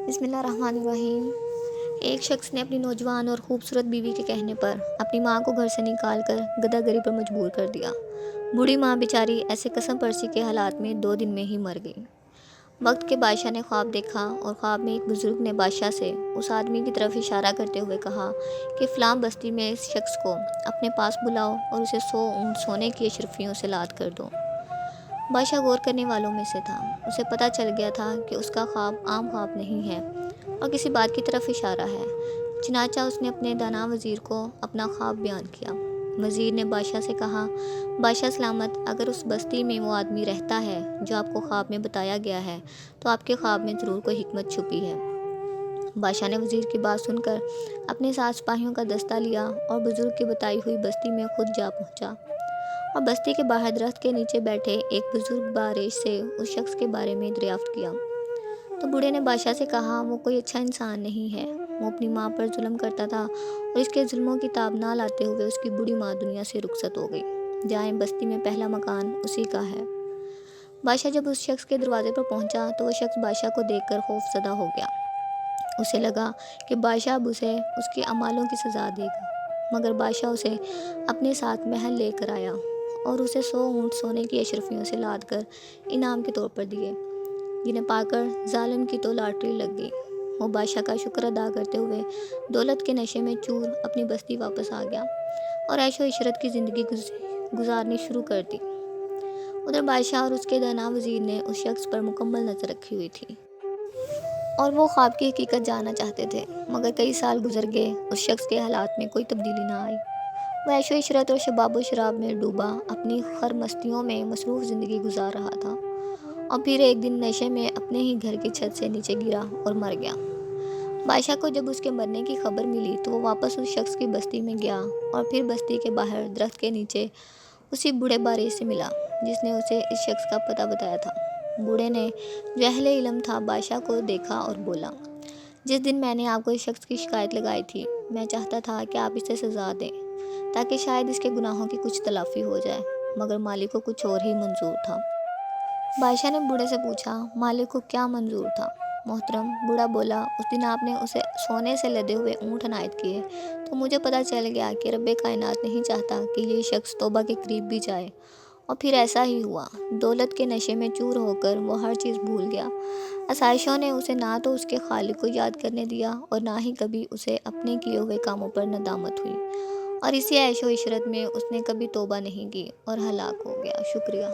بسم اللہ الرحمن الرحیم۔ ایک شخص نے اپنی نوجوان اور خوبصورت بیوی کے کہنے پر اپنی ماں کو گھر سے نکال کر گدھا گری پر مجبور کر دیا۔ بوڑھی ماں بیچاری ایسے قسم پرسی کے حالات میں 2 دن میں ہی مر گئی۔ وقت کے بادشاہ نے خواب دیکھا اور خواب میں ایک بزرگ نے بادشاہ سے اس آدمی کی طرف اشارہ کرتے ہوئے کہا کہ فلاں بستی میں اس شخص کو اپنے پاس بلاؤ اور اسے 100 اونٹ سونے کی اشرفیوں سے لاد کر دو۔ بادشاہ غور کرنے والوں میں سے تھا۔ اسے پتہ چل گیا تھا کہ اس کا خواب عام خواب نہیں ہے اور کسی بات کی طرف اشارہ ہے۔ چنانچہ اس نے اپنے دانا وزیر کو اپنا خواب بیان کیا۔ وزیر نے بادشاہ سے کہا، بادشاہ سلامت، اگر اس بستی میں وہ آدمی رہتا ہے جو آپ کو خواب میں بتایا گیا ہے تو آپ کے خواب میں ضرور کوئی حکمت چھپی ہے۔ بادشاہ نے وزیر کی بات سن کر اپنے 7 سپاہیوں کا دستہ لیا اور بزرگ کی بتائی ہوئی بستی میں خود جا پہنچا اور بستی کے باہر درخت کے نیچے بیٹھے ایک بزرگ بارش سے اس شخص کے بارے میں دریافت کیا۔ تو بوڑھے نے بادشاہ سے کہا، وہ کوئی اچھا انسان نہیں ہے، وہ اپنی ماں پر ظلم کرتا تھا اور اس کے ظلموں کی تاب نہ لاتے ہوئے اس کی بوڑھی ماں دنیا سے رخصت ہو گئی۔ جائیں بستی میں پہلا مکان اسی کا ہے۔ بادشاہ جب اس شخص کے دروازے پر پہنچا تو وہ شخص بادشاہ کو دیکھ کر خوف زدہ ہو گیا۔ اسے لگا کہ بادشاہ اب اسے اس کے اعمالوں کی سزا دے گا، مگر بادشاہ اسے اپنے ساتھ محل لے کر آیا اور اسے 100 اونٹ سونے کی اشرفیوں سے لاد کر انعام کے طور پر دیے، جنہیں پا کر ظالم کی تو لاٹری لگ گئی۔ وہ بادشاہ کا شکر ادا کرتے ہوئے دولت کے نشے میں چور اپنی بستی واپس آ گیا اور عیش و عشرت کی زندگی گزارنی شروع کر دی۔ ادھر بادشاہ اور اس کے دانا وزیر نے اس شخص پر مکمل نظر رکھی ہوئی تھی اور وہ خواب کی حقیقت جاننا چاہتے تھے، مگر کئی سال گزر گئے، اس شخص کے حالات میں کوئی تبدیلی نہ آئی۔ وہ عیش و عشرت اور شباب و شراب میں ڈوبا اپنی خر مستیوں میں مصروف زندگی گزار رہا تھا اور پھر ایک دن نشے میں اپنے ہی گھر کی چھت سے نیچے گرا اور مر گیا۔ بادشاہ کو جب اس کے مرنے کی خبر ملی تو وہ واپس اس شخص کی بستی میں گیا اور پھر بستی کے باہر درخت کے نیچے اسی بوڑھے بارش سے ملا جس نے اسے اس شخص کا پتہ بتایا تھا۔ بوڑھے نے جو اہل علم تھا بادشاہ کو دیکھا اور بولا، جس دن میں نے آپ کو اس شخص کی شکایت لگائی تھی، میں چاہتا تھا کہ آپ اسے سزا دیں تاکہ شاید اس کے گناہوں کی کچھ تلافی ہو جائے، مگر مالک کو کچھ اور ہی منظور تھا۔ بادشاہ نے بوڑھے سے پوچھا، مالک کو کیا منظور تھا؟ محترم، بوڑھا بولا، اس دن آپ نے اسے سونے سے لدے ہوئے اونٹ عنایت کیے تو مجھے پتہ چل گیا کہ رب کائنات نہیں چاہتا کہ یہ شخص توبہ کے قریب بھی جائے، اور پھر ایسا ہی ہوا۔ دولت کے نشے میں چور ہو کر وہ ہر چیز بھول گیا۔ آسائشوں نے اسے نہ تو اس کے خالق کو یاد کرنے دیا اور نہ ہی کبھی اسے اپنے کیے ہوئے کاموں پر ندامت ہوئی، اور اسی عیش و عشرت میں اس نے کبھی توبہ نہیں کی اور ہلاک ہو گیا۔ شکریہ۔